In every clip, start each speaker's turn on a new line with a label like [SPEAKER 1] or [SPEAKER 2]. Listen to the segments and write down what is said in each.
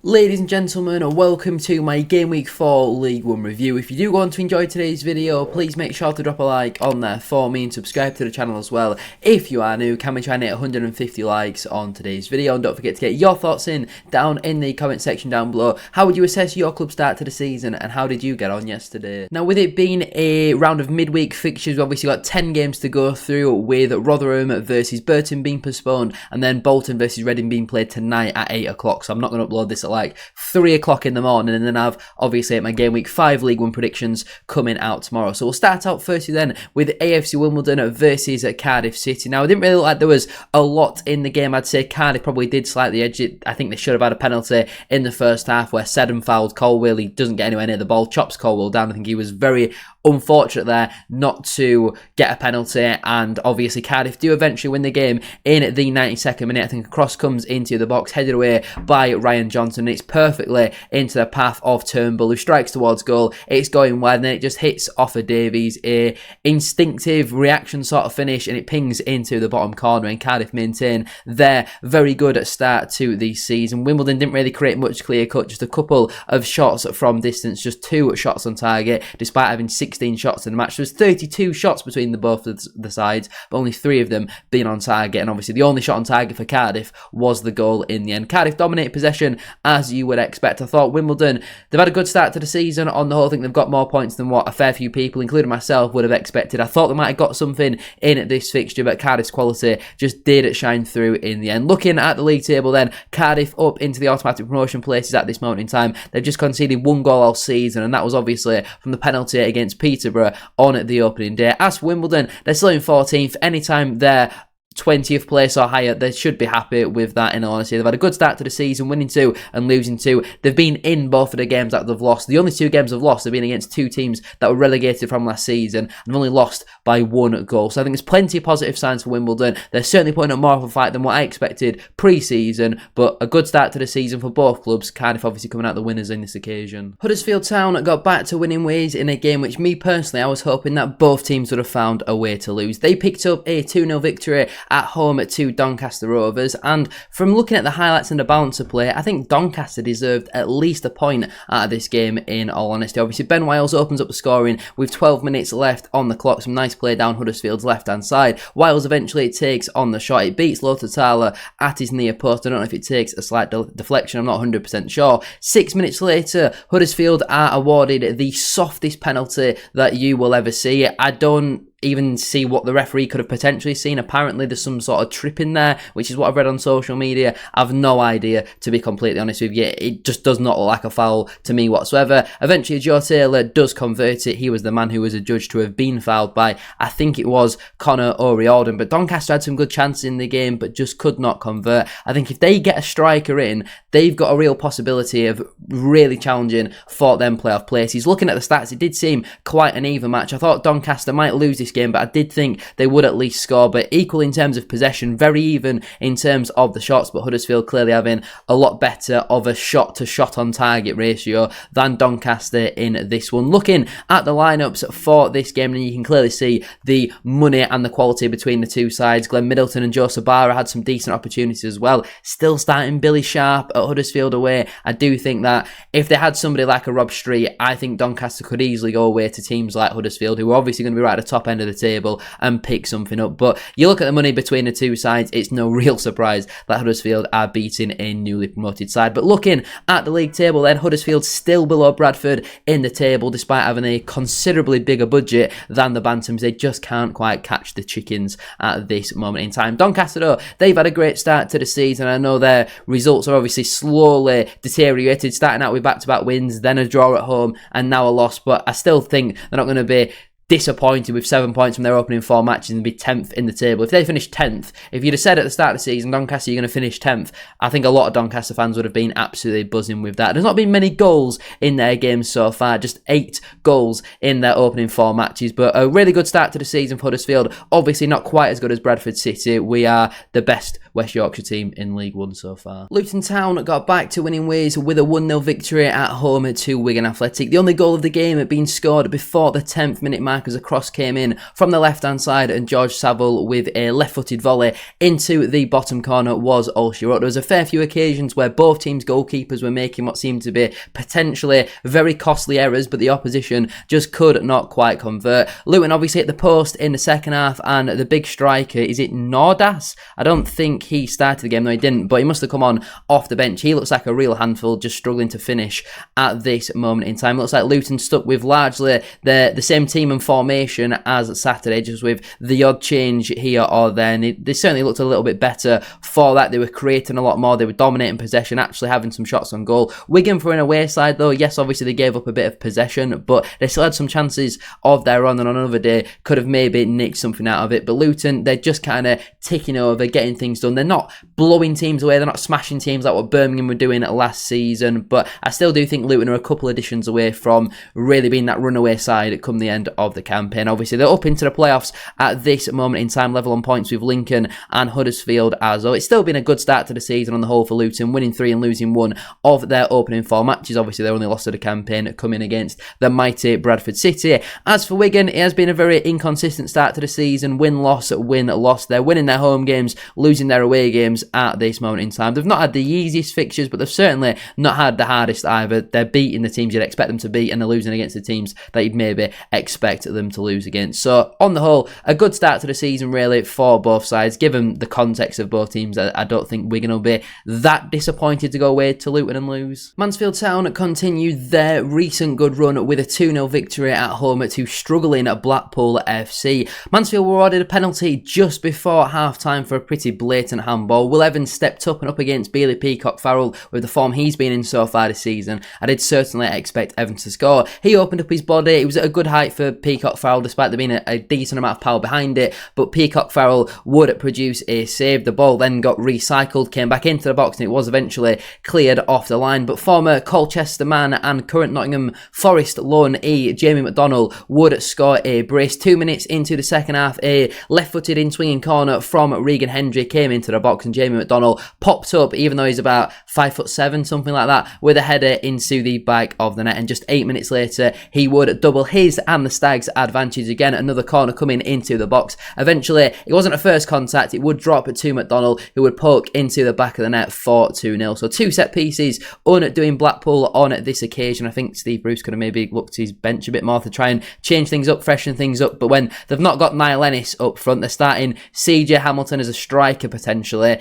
[SPEAKER 1] Ladies and gentlemen, welcome to my Game Week 4 League 1 review. If you do want to enjoy today's video, please make sure to drop a like on there for me and subscribe to the channel as well. If you are new, can we try and hit 150 likes on today's video? And don't forget to get your thoughts in down in the comment section down below. How would you assess your club start to the season and how did you get on yesterday? Now, with it being a round of midweek fixtures, we've obviously got 10 games to go through, with Rotherham versus Burton being postponed and then Bolton versus Reading being played tonight at 8 o'clock. So I'm not going to upload this at like 3 o'clock in the morning, and then I've obviously my Game Week 5 League 1 predictions coming out tomorrow. So we'll start out firstly then with AFC Wimbledon versus Cardiff City. Now, I didn't really look like there was a lot in the game. I'd say Cardiff probably did slightly edge it. I think they should have had a penalty in the first half where Seddon fouled Colwill. He doesn't get anywhere near the ball, chops Colwill down. I think he was very unfortunate there not to get a penalty, and obviously Cardiff do eventually win the game in the 92nd minute. I think a cross comes into the box, headed away by Ryan Johnson, and it's perfectly into the path of Turnbull, who strikes towards goal. It's going wide, and then it just hits off of Davies, a instinctive reaction sort of finish, and it pings into the bottom corner, and Cardiff maintain their very good start to the season. Wimbledon didn't really create much clear cut, just a couple of shots from distance, just 2 shots on target, despite having 16 shots in the match. There was 32 shots between both of the sides, but only 3 of them being on target, and obviously the only shot on target for Cardiff was the goal in the end. Cardiff dominated possession as you would expect. I thought Wimbledon, they've had a good start to the season on the whole. I think they've got more points than what a fair few people, including myself, would have expected. I thought they might have got something in this fixture, but Cardiff's quality just did shine through in the end. Looking at the league table then, Cardiff up into the automatic promotion places at this moment in time. They've just conceded 1 goal all season, and that was obviously from the penalty against Peterborough on the opening day. As for Wimbledon, they're still in 14th. Anytime they're 20th place or higher, they should be happy with that, in all honesty. They've had a good start to the season, winning 2 and losing 2. They've been in both of the games that they've lost. The only 2 games they've lost have been against 2 teams that were relegated from last season, and they've only lost by 1 goal. So I think there's plenty of positive signs for Wimbledon. They're certainly putting up more of a fight than what I expected pre-season, but a good start to the season for both clubs. Cardiff obviously coming out the winners in this occasion. Huddersfield Town got back to winning ways in a game which, me personally, I was hoping that both teams would have found a way to lose. They picked up a 2-0 victory at home to Doncaster Rovers, and from looking at the highlights and the balance of play, I think Doncaster deserved at least a point out of this game, in all honesty. Obviously, Ben Wiles opens up the scoring with 12 minutes left on the clock. Some nice play down Huddersfield's left-hand side. Wiles eventually takes on the shot. It beats Lottatala at his near post. I don't know if it takes a slight deflection. I'm not 100% sure. 6 minutes later, Huddersfield are awarded the softest penalty that you will ever see. I don't even see what the referee could have potentially seen. Apparently there's some sort of trip in there, which is what I've read on social media. I've no idea, to be completely honest with you. It just does not look like a foul to me whatsoever. Eventually Joe Taylor does convert it. He was the man who was adjudged to have been fouled by, I think it was Connor O'Riordan. But Doncaster had some good chances in the game, but just could not convert. I think if they get a striker in, they've got a real possibility of really challenging for them playoff places. Looking at the stats, it did seem quite an even match. I thought Doncaster might lose this game, but I did think they would at least score. But equal in terms of possession, very even in terms of the shots, but Huddersfield clearly having a lot better of a shot to shot on target ratio than Doncaster in this one. Looking at the lineups for this game, and you can clearly see the money and the quality between the two sides. Glenn Middleton and Joe Sabara had some decent opportunities as well. Still starting Billy Sharp at Huddersfield away. I do think that if they had somebody like a Rob Street, I think Doncaster could easily go away to teams like Huddersfield, who are obviously going to be right at the top end of the table, and pick something up. But you look at the money between the two sides, it's no real surprise that Huddersfield are beating a newly promoted side. But looking at the league table then, Huddersfield still below Bradford in the table, despite having a considerably bigger budget than the Bantams. They just can't quite catch the chickens at this moment in time. Doncaster, though, they've had a great start to the season. I know their results are obviously slowly deteriorated, starting out with back-to-back wins, then a draw at home, and now a loss. But I still think they're not going to be disappointed with 7 points from their opening 4 matches and be 10th in the table. If they finish 10th, if you'd have said at the start of the season, Doncaster, you're going to finish 10th, I think a lot of Doncaster fans would have been absolutely buzzing with that. There's not been many goals in their games so far, just 8 goals in their opening 4 matches, but a really good start to the season for Huddersfield. Obviously not quite as good as Bradford City. We are the best West Yorkshire team in League 1 so far. Luton Town got back to winning ways with a 1-0 victory at home to Wigan Athletic. The only goal of the game had been scored before the 10th minute mark mark as a cross came in from the left-hand side, and George Saville with a left-footed volley into the bottom corner was all she wrote. There was a fair few occasions where both teams' goalkeepers were making what seemed to be potentially very costly errors, but the opposition just could not quite convert. Luton obviously hit the post in the second half, and the big striker, is it Nordas? I don't think he started the game, no he didn't, but he must have come on off the bench. He looks like a real handful, just struggling to finish at this moment in time. It looks like Luton stuck with largely the same team and formation as Saturday, just with the odd change here or there, and they certainly looked a little bit better for that. They were creating a lot more, they were dominating possession, actually having some shots on goal. Wigan for an away side though, yes, obviously they gave up a bit of possession, but they still had some chances of their own, and on another day could have maybe nicked something out of it. But Luton, they're just kind of ticking over, getting things done. They're not blowing teams away, they're not smashing teams like what Birmingham were doing last season, but I still do think Luton are a couple of editions away from really being that runaway side come the end of the campaign. Obviously they're up into the playoffs at this moment in time, level on points with Lincoln and Huddersfield as well. It's still been a good start to the season on the whole for Luton, winning 3 and losing 1 of their opening 4 matches. Obviously their only loss of the campaign coming against the mighty Bradford City. As for Wigan, it has been a very inconsistent start to the season, win-loss, win-loss. They're winning their home games, losing their away games at this moment in time. They've not had the easiest fixtures, but they've certainly not had the hardest either. They're beating the teams you'd expect them to beat, and they're losing against the teams that you'd maybe expect them to lose against. So on the whole, a good start to the season really for both sides. Given the context of both teams, I don't think Wigan will be that disappointed to go away to Luton and lose. Mansfield Town continued their recent good run with a 2-0 victory at home to struggling Blackpool FC. Mansfield were awarded a penalty just before half-time for a pretty blatant handball. Will Evans stepped up and up against Bailey Peacock-Farrell with the form he's been in so far this season. I did certainly expect Evans to score. He opened up his body. It was at a good height for Peacock-Farrell despite there being a decent amount of power behind it, but Peacock-Farrell would produce a save. The ball then got recycled, came back into the box, and it was eventually cleared off the line. But former Colchester man and current Nottingham Forest loan E, Jamie McDonnell, would score a brace. 2 minutes into the second half, a left-footed in-swinging corner from Regan Hendry came into the box, and Jamie McDonnell popped up, even though he's about 5'7", something like that, with a header into the back of the net. And just 8 minutes later, he would double his and the Stags' advantage again. Another corner coming into the box. Eventually, it wasn't a first contact. It would drop to McDonnell, who would poke into the back of the net for 2-0. So 2 set pieces undoing Blackpool on this occasion. I think Steve Bruce could have maybe looked to his bench a bit more to try and change things up, freshen things up. But when they've not got Niall Ennis up front, they're starting CJ Hamilton as a striker potentially.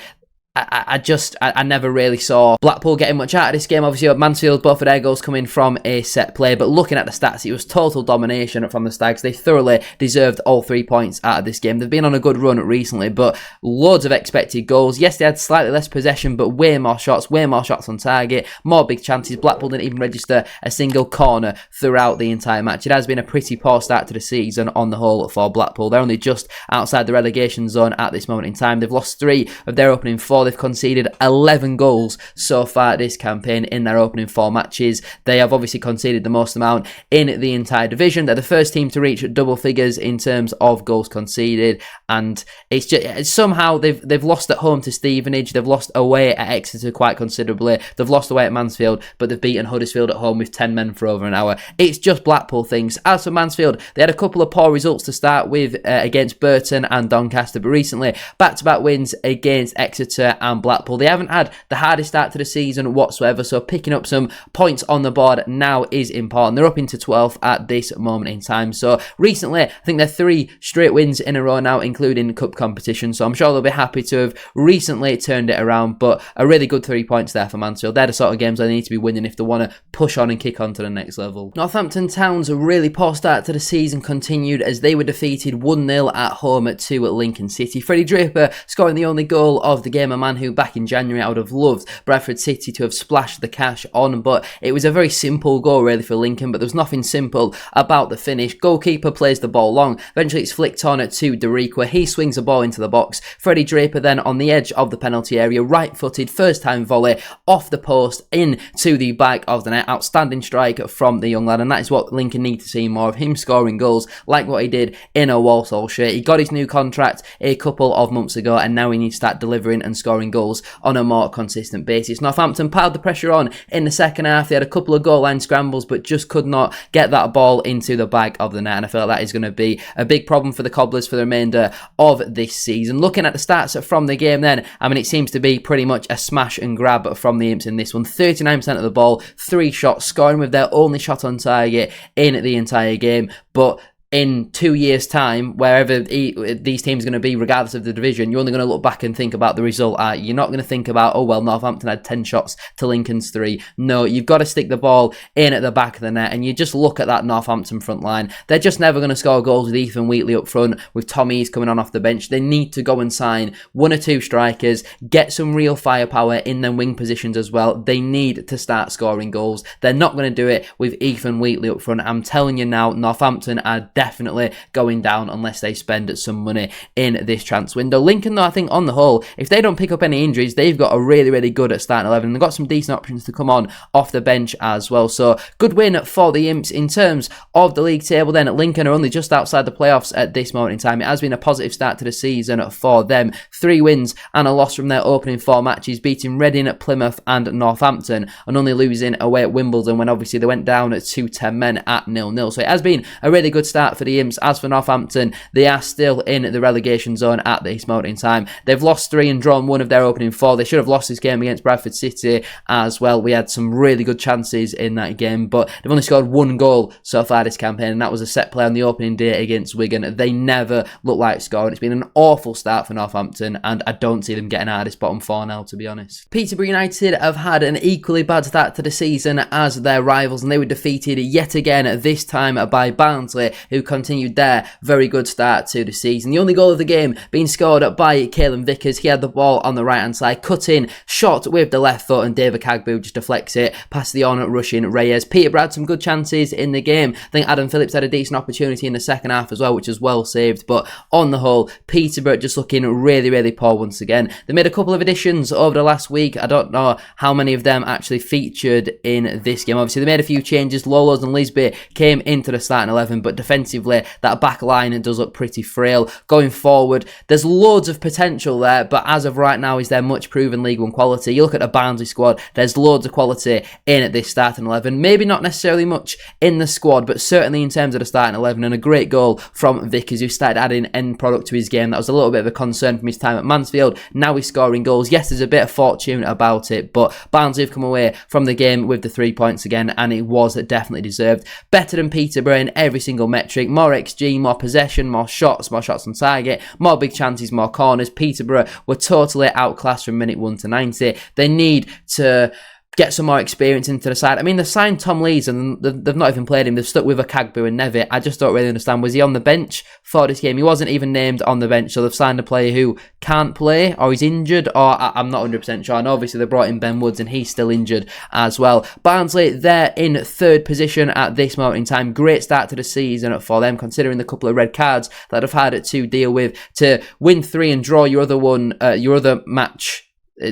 [SPEAKER 1] I never really saw Blackpool getting much out of this game. Obviously, Mansfield, both of their goals coming from a set play, but looking at the stats, it was total domination from the Stags. They thoroughly deserved all 3 points out of this game. They've been on a good run recently, but loads of expected goals. Yes, they had slightly less possession, but way more shots on target, more big chances. Blackpool didn't even register a single corner throughout the entire match. It has been a pretty poor start to the season on the whole for Blackpool. They're only just outside the relegation zone at this moment in time. They've lost 3 of their opening 4. They've conceded 11 goals so far this campaign in their opening 4 matches. They have obviously conceded the most amount in the entire division. They're the first team to reach double figures in terms of goals conceded, and it's just somehow they've lost at home to Stevenage. They've lost away at Exeter quite considerably. They've lost away at Mansfield, but they've beaten Huddersfield at home with 10 men for over an hour. It's just Blackpool things. As for Mansfield, they had a couple of poor results to start with against Burton and Doncaster, but recently back-to-back wins against Exeter and Blackpool. They haven't had the hardest start to the season whatsoever, so picking up some points on the board now is important. They're up into 12th at this moment in time. So recently, I think they're 3 straight wins in a row now, including cup competition. So I'm sure they'll be happy to have recently turned it around, but a really good 3 points there for Mansfield. They're the sort of games they need to be winning if they want to push on and kick on to the next level. Northampton Town's really poor start to the season continued as they were defeated 1-0 at home to Lincoln City. Freddie Draper scoring the only goal of the game, a man who back in January I would have loved Bradford City to have splashed the cash on, but it was a very simple goal really for Lincoln, but there was nothing simple about the finish. Goalkeeper plays the ball long, eventually it's flicked on to Derek, where he swings the ball into the box. Freddie Draper then on the edge of the penalty area, right-footed first time volley off the post into the back of the net. Outstanding strike from the young lad, and that is what Lincoln need to see more of, him scoring goals like what he did in a Walsall shirt. He got his new contract a couple of months ago, and now he needs to start delivering and scoring scoring goals on a more consistent basis. Northampton piled the pressure on in the second half. They had a couple of goal line scrambles, but just could not get that ball into the back of the net, and I feel like that is going to be a big problem for the Cobblers for the remainder of this season. Looking at the stats from the game then, I mean, it seems to be pretty much a smash and grab from the Imps in this one. 39% of the ball, 3 shots, scoring with their only shot on target in the entire game, but in 2 years' time, wherever these teams are going to be, regardless of the division, you're only going to look back and think about the result. You're not going to think about, oh, well, Northampton had 10 shots to Lincoln's 3. No, you've got to stick the ball in at the back of the net, and you just look at that Northampton front line. They're just never going to score goals with Ethan Wheatley up front, with Tommy East coming on off the bench. They need to go and sign 1 or 2 strikers, get some real firepower in their wing positions as well. They need to start scoring goals. They're not going to do it with Ethan Wheatley up front. I'm telling you now, Northampton are definitely going down unless they spend some money in this transfer window. Lincoln, though, I think on the whole, if they don't pick up any injuries, they've got a really, really good at starting 11. They've got some decent options to come on off the bench as well. So good win for the Imps. In terms of the league table then, Lincoln are only just outside the playoffs at this moment in time. It has been a positive start to the season for them. 3 wins and a loss from their opening 4 matches, beating Reading, Plymouth and Northampton, and only losing away at Wimbledon when obviously they went down at 2-10 men at 0-0. So it has been a really good start for the Imps. As for Northampton, they are still in the relegation zone at this moment in time. They've lost 3 and drawn 1 of their opening 4. They should have lost this game against Bradford City as well. We had some really good chances in that game, but they've only scored 1 goal so far this campaign, and that was a set play on the opening day against Wigan. They never look like scoring. It's been an awful start for Northampton, and I don't see them getting out of this bottom 4 now, to be honest. Peterborough United have had an equally bad start to the season as their rivals, and they were defeated yet again, this time by Barnsley, who continued their very good start to the season. The only goal of the game being scored by Caelan Vickers. He had the ball on the right hand side, cut in, shot with the left foot, and David Cagbu just deflects it past the on-rushing Reyes. Peterborough had some good chances in the game. I think Adam Phillips had a decent opportunity in the second half as well, which was well saved, but on the whole, Peterborough just looking really, really poor once again. They made a couple of additions over the last week. I don't know how many of them actually featured in this game. Obviously, they made a few changes. Lolos and Lisby came into the starting 11, but defensively, that back line does look pretty frail. Going forward, there's loads of potential there, but as of right now, is there much proven League One quality? You look at the Barnsley squad, there's loads of quality in at this starting 11. Maybe not necessarily much in the squad, but certainly in terms of the starting 11, and a great goal from Vickers, who started adding end product to his game. That was a little bit of a concern from his time at Mansfield. Now he's scoring goals. Yes, there's a bit of fortune about it, but Barnsley have come away from the game with the 3 points again, and it was definitely deserved. Better than Peterborough in every single metric. More XG, more possession, more shots on target, more big chances, more corners. Peterborough were totally outclassed from minute 1 to 90. They need to get some more experience into the side. I mean, they've signed Tom Lees and they've not even played him. They've stuck with a Cagbu and Nevitt. I just don't really understand. Was he on the bench for this game? He wasn't even named on the bench, so they've signed a player who can't play, or he's injured, or I'm not 100% sure. And obviously they brought in Ben Woods and he's still injured as well. Barnsley, they're in 3rd position at this moment in time. Great start to the season for them, considering the couple of red cards that they've had to deal with. To win 3 and draw your other match,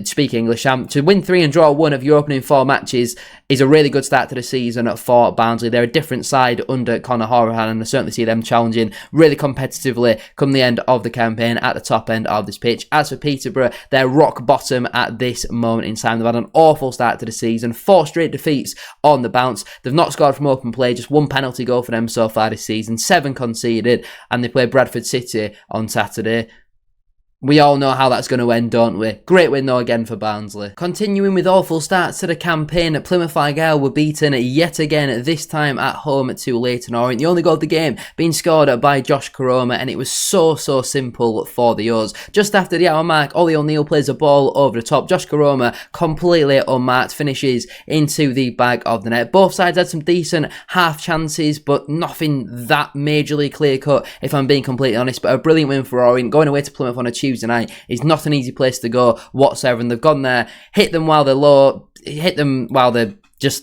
[SPEAKER 1] speak English, to win 3 and draw 1 of your opening 4 matches is a really good start to the season for Barnsley. They're a different side under Conor Horahan, and I certainly see them challenging really competitively come the end of the campaign at the top end of this pitch. As for Peterborough, they're rock bottom at this moment in time. They've had an awful start to the season, 4 straight defeats on the bounce. They've not scored from open play, just 1 penalty goal for them so far this season, 7 conceded, and they play Bradford City on Saturday. We all know how that's going to end, don't we? Great win though again for Barnsley. Continuing with awful starts to the campaign, Plymouth Argyle were beaten yet again, this time at home to Leyton Orient. The only goal of the game being scored by Josh Karoma, and it was so simple for the O's. Just after the hour mark, Ollie O'Neill plays a ball over the top. Josh Karoma, completely unmarked, finishes into the back of the net. Both sides had some decent half chances, but nothing that majorly clear cut, if I'm being completely honest. But a brilliant win for Orient. Going away to Plymouth on a Tuesday night is not an easy place to go whatsoever, and they've gone there, hit them while they're low, hit them while they're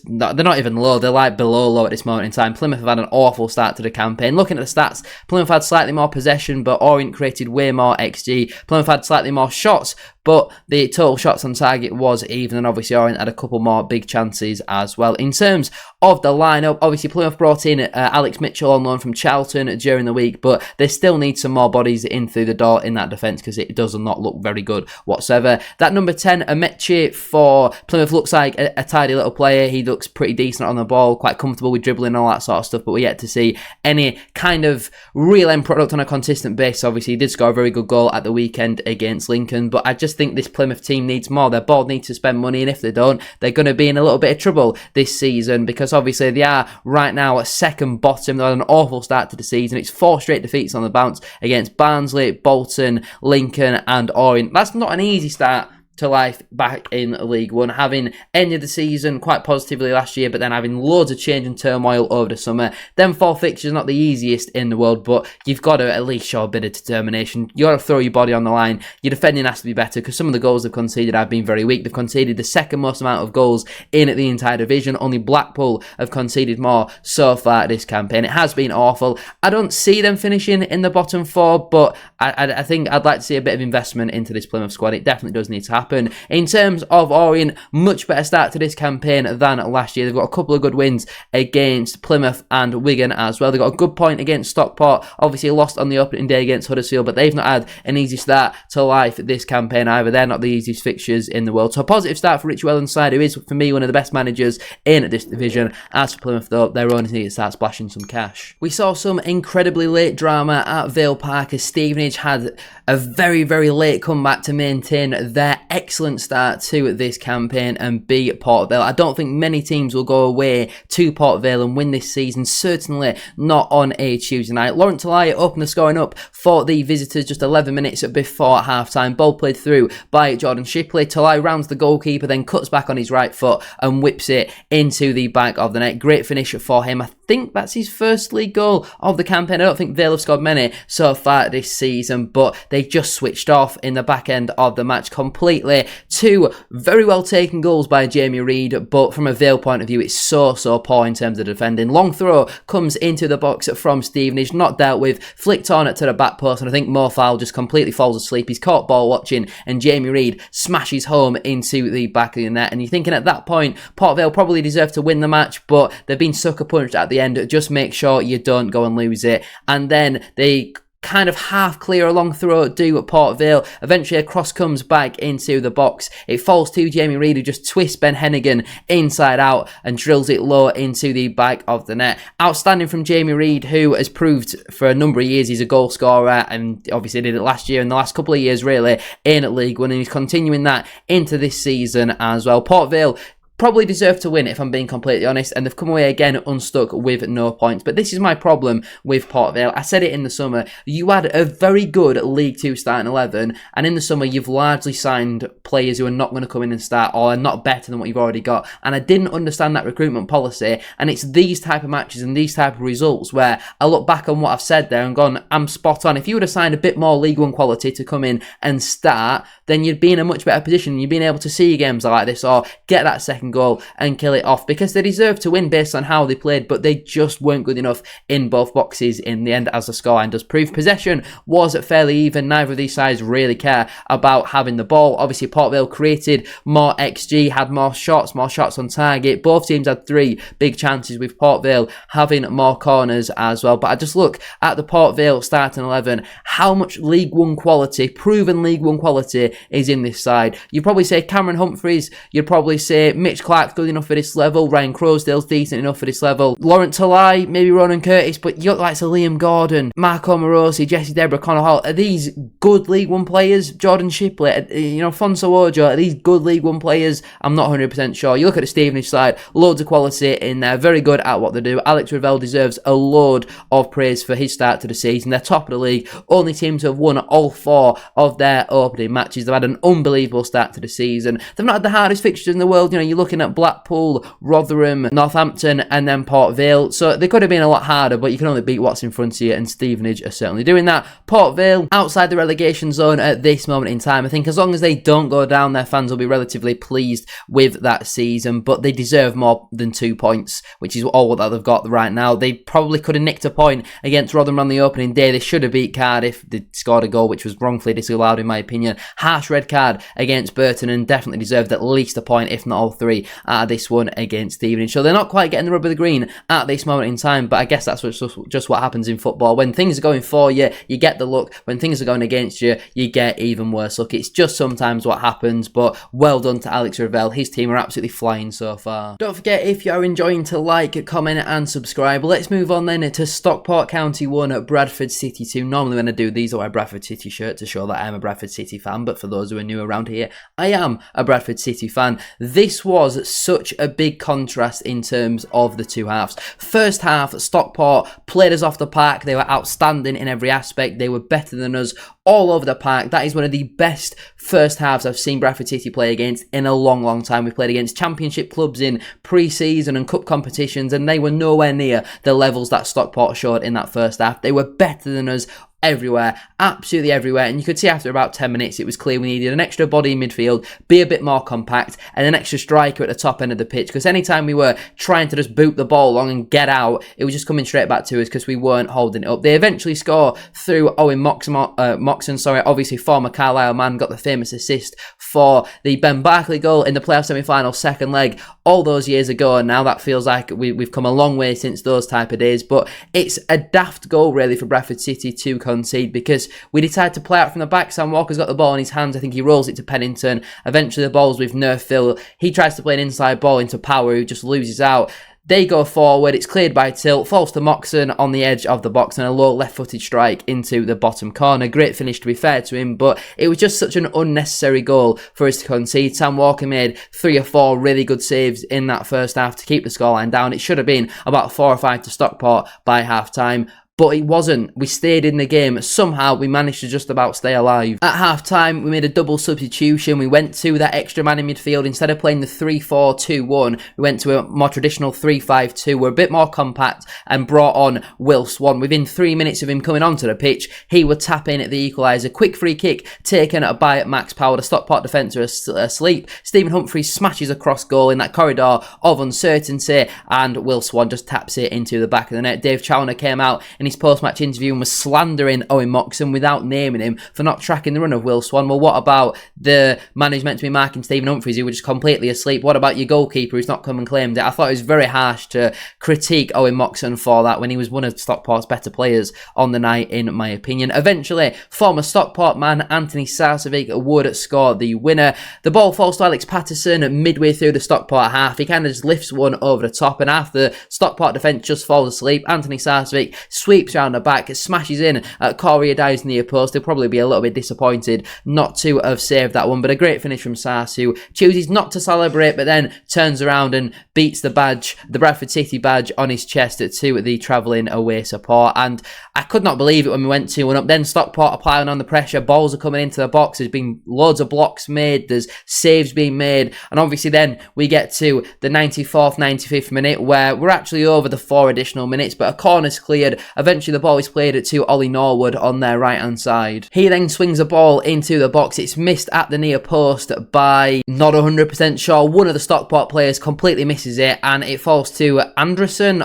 [SPEAKER 1] they're not even low, they're like below low at this moment in time. Plymouth have had an awful start to the campaign. Looking at the stats, Plymouth had slightly more possession, but Orient created way more XG. Plymouth had slightly more shots, but the total shots on target was even, and obviously Orient had a couple more big chances as well. In terms of the lineup, obviously Plymouth brought in Alex Mitchell on loan from Charlton during the week, but they still need some more bodies in through the door in that defence because it does not look very good whatsoever. That number 10, Amechi for Plymouth, looks like a tidy little player. He looks pretty decent on the ball, quite comfortable with dribbling and all that sort of stuff, but we're yet to see any kind of real end product on a consistent basis. Obviously, he did score a very good goal at the weekend against Lincoln, but I just think this Plymouth team needs more. Their board needs to spend money, and if they don't, they're going to be in a little bit of trouble this season because obviously they are right now at second bottom. They had an awful start to the season. It's 4 straight defeats on the bounce against Barnsley, Bolton, Lincoln and Orient. That's not an easy start to life back in League One, having ended the season quite positively last year, but then having loads of change and turmoil over the summer. Them 4 fixtures, not the easiest in the world, but you've got to at least show a bit of determination. You got to throw your body on the line. Your defending has to be better because some of the goals they've conceded have been very weak. They've conceded the second most amount of goals in the entire division. Only Blackpool have conceded more so far this campaign. It has been awful. I don't see them finishing in the bottom 4, but I think I'd like to see a bit of investment into this Plymouth squad. It definitely does need to happen. In terms of Orient, much better start to this campaign than last year. They've got a couple of good wins against Plymouth and Wigan as well. They've got a good point against Stockport. Obviously lost on the opening day against Huddersfield, but they've not had an easy start to life this campaign either. They're not the easiest fixtures in the world. So a positive start for Richie Wellens' side, who is for me one of the best managers in this division. As for Plymouth though, their owners need to start splashing some cash. We saw some incredibly late drama at Vale Park as Stevenage had a very, very late comeback to maintain their excellent start to this campaign and beat Port Vale. I don't think many teams will go away to Port Vale and win this season, certainly not on a Tuesday night. Laurent Talai opened the scoring up for the visitors just 11 minutes before half-time. Ball played through by Jordan Shipley. Talai rounds the goalkeeper, then cuts back on his right foot and whips it into the back of the net. Great finish for him. I think that's his first league goal of the campaign. I don't think Vale have scored many so far this season, but they just switched off in the back end of the match completely. 2 very well taken goals by Jamie Reid, but from a Vale point of view, it's so poor in terms of defending. Long throw comes into the box from Stevenage, not dealt with, flicked on to the back post, and I think Mo Fowl just completely falls asleep. He's caught ball watching, and Jamie Reid smashes home into the back of the net. And you're thinking at that point, Port Vale probably deserve to win the match, but they've been sucker punched at the end. Just make sure you don't go and lose it. And then they kind of half clear a long throw do at Port Vale. Eventually a cross comes back into the box. It falls to Jamie Reid, who just twists Ben Hennigan inside out and drills it low into the back of the net. Outstanding from Jamie Reid, who has proved for a number of years he's a goal scorer, and obviously did it last year and the last couple of years really in League One, and he's continuing that into this season as well. Port Vale probably deserve to win, if I'm being completely honest, and they've come away again unstuck with no points. But this is my problem with Port Vale. I said it in the summer. You had a very good League 2 starting 11, and in the summer you've largely signed players who are not going to come in and start or are not better than what you've already got. And I didn't understand that recruitment policy, and it's these type of matches and these type of results where I look back on what I've said there and gone, I'm spot on. If you would have signed a bit more League 1 quality to come in and start, then you'd be in a much better position. You'd been able to see games like this or get that second goal and kill it off, because they deserve to win based on how they played, but they just weren't good enough in both boxes in the end, as the scoreline does prove. Possession was fairly even. Neither of these sides really care about having the ball. Obviously Port Vale created more XG, had more shots on target. Both teams had 3 big chances, with Port Vale having more corners as well. But I just look at the Port Vale starting 11, how much League 1 quality, proven League 1 quality is in this side. You'd probably say Cameron Humphreys, you'd probably say Mitch Clark's good enough for this level, Ryan Crowsdale's decent enough for this level, Laurent Talai, maybe Ronan Curtis, but you look like Liam Gordon, Marco Morosi, Jesse Deborah, Connor Hall. Are these good League 1 players? Jordan Shipley, Fonso Ojo, are these good League 1 players? I'm not 100% sure. You look at the Stevenage side, loads of quality in there, very good at what they do. Alex Ravel deserves a load of praise for his start to the season. They're top of the league, only team to have won all 4 of their opening matches. They've had an unbelievable start to the season. They've not had the hardest fixtures in the world. You look looking at Blackpool, Rotherham, Northampton, and then Port Vale. So they could have been a lot harder, but you can only beat what's in front of you, and Stevenage are certainly doing that. Port Vale, outside the relegation zone at this moment in time. I think as long as they don't go down, their fans will be relatively pleased with that season, but they deserve more than 2 points, which is all that they've got right now. They probably could have nicked a point against Rotherham on the opening day. They should have beat Cardiff. They scored a goal which was wrongfully disallowed in my opinion. Harsh red card against Burton, and definitely deserved at least a point, if not all three, out of this one against Stevenage. So they're not quite getting the rub of the green at this moment in time, but I guess that's just what happens in football. When things are going for you, you get the luck. When things are going against you, you get even worse luck. It's just sometimes what happens, but well done to Alex Ravel. His team are absolutely flying so far. Don't forget, if you are enjoying, to like, comment and subscribe. Let's move on then to Stockport County 1 at Bradford City 2. Normally when I do these I wear a Bradford City shirt to show that I'm a Bradford City fan, but for those who are new around here, I am a Bradford City fan. This was such a big contrast in terms of the two halves. First half, Stockport played us off the park. They were outstanding in every aspect. They were better than us all over the park. That is one of the best first halves I've seen Bradford City play against in a long, long time. We played against championship clubs in pre-season and cup competitions, and they were nowhere near the levels that Stockport showed in that first half. They were better than us everywhere, absolutely everywhere, and you could see after about 10 minutes it was clear we needed an extra body in midfield, be a bit more compact, and an extra striker at the top end of the pitch, because anytime we were trying to just boot the ball along and get out, it was just coming straight back to us because we weren't holding it up. They eventually score through Owen Moxon, obviously former Carlisle man, got the famous assist for the Ben Barkley goal in the playoff semi-final second leg all those years ago, and now that feels like we've come a long way since those type of days. But it's a daft goal really for Bradford City to concede, because we decide to play out from the back. Sam Walker's got the ball in his hands. I think he rolls it to Pennington. Eventually the ball's with Nerfil. He tries to play an inside ball into Power, who just loses out. They go forward, it's cleared by Tilt, falls to Moxon on the edge of the box, and a low left-footed strike into the bottom corner. Great finish, to be fair to him, but it was just such an unnecessary goal for us to concede. Sam Walker made 3 or 4 really good saves in that first half to keep the scoreline down. It should have been about 4 or 5 to Stockport by half-time, but it wasn't. We stayed in the game. Somehow we managed to just about stay alive. At half-time, we made a double substitution. We went to that extra man in midfield. Instead of playing the 3-4-2-1, we went to a more traditional 3-5-2. We're a bit more compact and brought on Will Swan. Within 3 minutes of him coming onto the pitch, he would tap in at the equaliser. Quick free kick taken by Max Power. The Stockport defence are asleep. Stephen Humphreys smashes across goal in that corridor of uncertainty, and Will Swan just taps it into the back of the net. Dave Chowner came out in his post-match interview and was slandering Owen Moxon without naming him for not tracking the run of Will Swan. Well, what about the man who's meant to be marking Stephen Humphreys, who was just completely asleep? What about your goalkeeper who's not come and claimed it? I thought it was very harsh to critique Owen Moxon for that when he was one of Stockport's better players on the night, in my opinion. Eventually, former Stockport man Anthony Sarcevic would score the winner. The ball falls to Alex Patterson midway through the Stockport half. He kind of just lifts one over the top, and after the Stockport defence just falls asleep, Anthony Sarcevic sweeps around the back, smashes in at Corey Addai's near post. He'll probably be a little bit disappointed not to have saved that one, but a great finish from Sars, who chooses not to celebrate, but then turns around and beats the badge, the Bradford City badge, on his chest to the travelling away support. And I could not believe it when we went 2-1 up. Then Stockport are piling on the pressure, balls are coming into the box, there's been loads of blocks made, there's saves being made, and obviously then we get to the 94th, 95th minute, where we're actually over the 4 additional minutes, but a corner's cleared. Eventually the ball is played to Ollie Norwood on their right hand side. He then swings the ball into the box. It's missed at the near post by, not 100% sure, one of the Stockport players completely misses it, and it falls to Anderson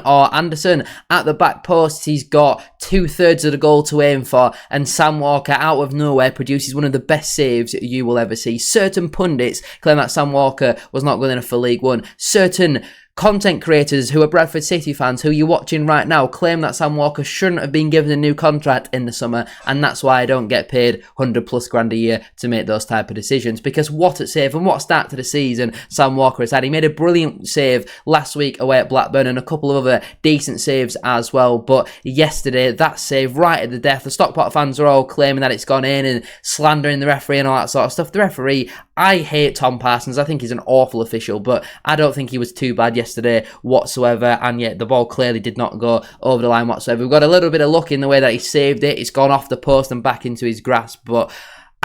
[SPEAKER 1] at the back post. He's got 2/3 of the goal to aim for, and Sam Walker out of nowhere produces one of the best saves you will ever see. Certain pundits claim that Sam Walker was not good enough for League One. Certain content creators who are Bradford City fans, who you're watching right now, claim that Sam Walker shouldn't have been given a new contract in the summer, and that's why I don't get paid 100+ grand a year to make those type of decisions. Because what a save, and what a start to the season Sam Walker has had. He made a brilliant save last week away at Blackburn, and a couple of other decent saves as well, but yesterday, that save right at the death. The Stockport fans are all claiming that it's gone in and slandering the referee and all that sort of stuff. The referee, I hate Tom Parsons. I think he's an awful official, but I don't think he was too bad yesterday whatsoever, and yet the ball clearly did not go over the line whatsoever. We've got a little bit of luck in the way that he saved it. It's gone off the post and back into his grasp, but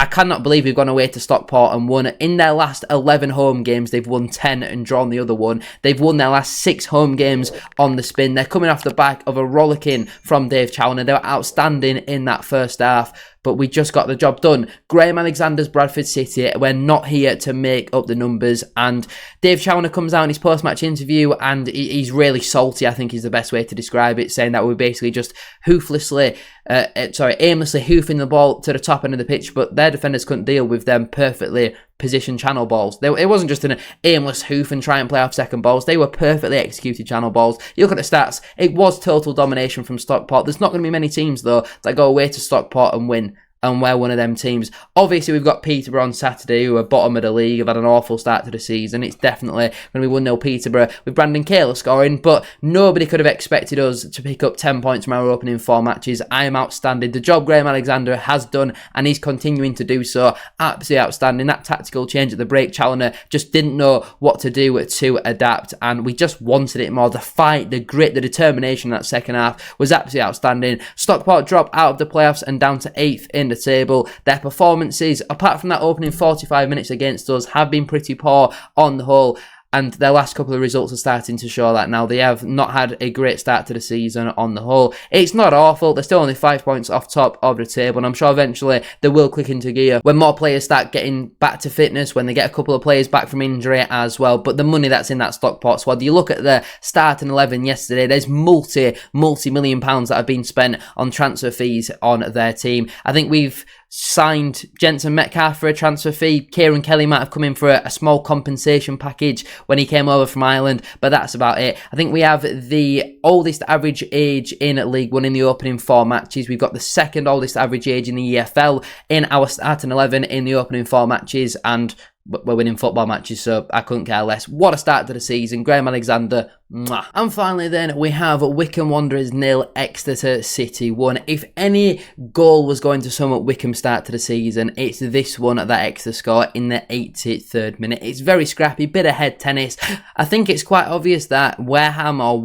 [SPEAKER 1] I cannot believe we've gone away to Stockport and won. In their last 11 home games, they've won 10 and drawn the other one. They've won their last 6 home games on the spin. They're coming off the back of a rollicking from Dave Challoner. They were outstanding in that first half, but we just got the job done. Graham Alexander's Bradford City, we're not here to make up the numbers. And Dave Challoner comes out in his post-match interview and he's really salty, I think is the best way to describe it, saying that we're basically just aimlessly hoofing the ball to the top end of the pitch, but their defenders couldn't deal with them perfectly position channel balls. It wasn't just an aimless hoof and try and play off second balls. They were perfectly executed channel balls. You look at the stats, it was total domination from Stockport. There's not going to be many teams, though, that go away to Stockport and win. And we're one of them teams. Obviously, we've got Peterborough on Saturday, who are bottom of the league, have had an awful start to the season. It's definitely going to be 1-0 Peterborough, with Brandon Cahill scoring, but nobody could have expected us to pick up 10 points from our opening 4 matches. I am outstanding. The job Graham Alexander has done, and he's continuing to do so, absolutely outstanding. That tactical change at the break, Challoner just didn't know what to do to adapt, and we just wanted it more. The fight, the grit, the determination in that second half was absolutely outstanding. Stockport dropped out of the playoffs and down to 8th in the table. Their performances, apart from that opening 45 minutes against us, have been pretty poor on the whole, and their last couple of results are starting to show that now. They have not had a great start to the season on the whole. It's not awful. They're still only 5 points off top of the table, and I'm sure eventually they will click into gear when more players start getting back to fitness, when they get a couple of players back from injury as well. But the money that's in that Stockport squad, you look at the starting 11 yesterday, there's multi-million pounds that have been spent on transfer fees on their team. I think we've signed Jensen Metcalf for a transfer fee. Kieran Kelly might have come in for a small compensation package when he came over from Ireland, but that's about it. I think we have the oldest average age in League One in the opening 4 matches. We've got the second oldest average age in the EFL in our starting 11 in the opening 4 matches, and we're winning football matches, so I couldn't care less. What a start to the season. Graham Alexander, mwah. And finally then, we have Wycombe Wanderers 0, Exeter City 1. If any goal was going to sum up Wycombe's start to the season, it's this one that Exeter score in the 83rd minute. It's very scrappy, bit of head tennis. I think it's quite obvious that Wareham, I'm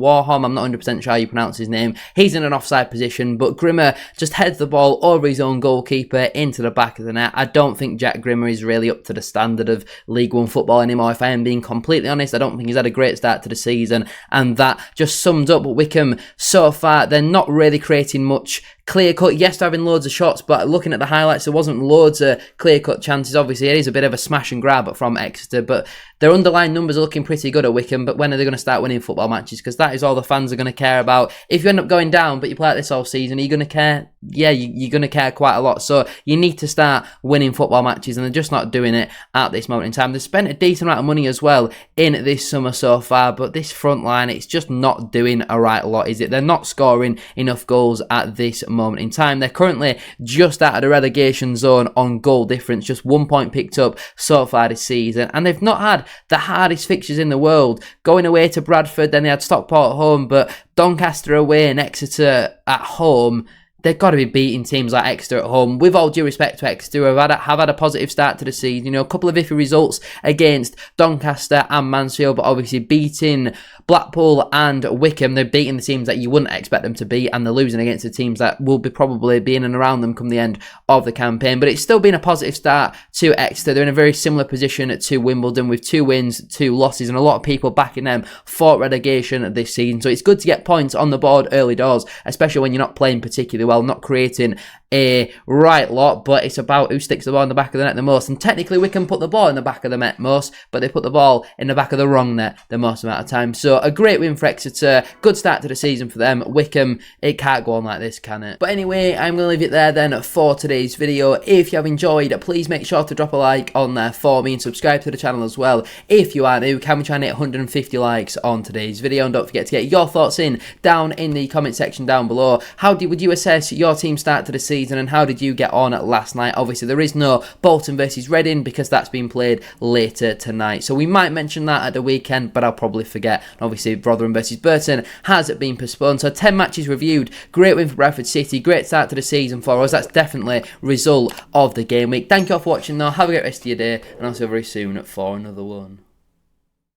[SPEAKER 1] not 100% sure how you pronounce his name, he's in an offside position, but Grimmer just heads the ball over his own goalkeeper into the back of the net. I don't think Jack Grimmer is really up to the standard of League One football anymore. If I am being completely honest, I don't think he's had a great start to the season, and that just sums up Wycombe so far. They're not really creating much clear cut. Yes, they're having loads of shots, but looking at the highlights, there wasn't loads of clear cut chances. Obviously, it is a bit of a smash and grab from Exeter, but their underlying numbers are looking pretty good at Wycombe. But when are they going to start winning football matches? Because that is all the fans are going to care about. If you end up going down, but you play like this all season, are you going to care? Yeah, you're going to care quite a lot. So you need to start winning football matches, and they're just not doing it at this moment in time. They've spent a decent amount of money as well in this summer so far, but this front line, it's just not doing a right lot, is it? They're not scoring enough goals at this moment in time. They're currently just out of the relegation zone on goal difference, just 1 point picked up so far this season, and they've not had the hardest fixtures in the world. Going away to Bradford, then they had Stockport at home, but Doncaster away and Exeter at home. They've got to be beating teams like Exeter at home. With all due respect to Exeter, who have had a positive start to the season. You know, a couple of iffy results against Doncaster and Mansfield, but obviously beating Blackpool and Wycombe. They're beating the teams that you wouldn't expect them to beat, and they're losing against the teams that will be probably be in and around them come the end of the campaign. But it's still been a positive start to Exeter. They're in a very similar position to Wimbledon with 2 wins, 2 losses, and a lot of people backing them for relegation this season. So it's good to get points on the board early doors, especially when you're not playing particularly well, not creating a right lot, but it's about who sticks the ball in the back of the net the most. And technically we can put the ball in the back of the net most, but they put the ball in the back of the wrong net the most amount of time. So a great win for Exeter, good start to the season for them. Wycombe, it can't go on like this, can it? But anyway, I'm going to leave it there then for today's video. If you have enjoyed, please make sure to drop a like on there for me and subscribe to the channel as well. If you are new, can we try and hit 150 likes on today's video? And don't forget to get your thoughts in down in the comment section down below. Would you assess your team start to the season, and how did you get on last night? Obviously there is no Bolton versus Reading because that's been played later tonight, so we might mention that at the weekend, but I'll probably forget. Obviously Rotherham versus Burton has been postponed. So 10 matches reviewed, great win for Bradford City, great start to the season for us. That's definitely result of the game week. Thank you all for watching though, have a great rest of your day, and I'll see you very soon for another one.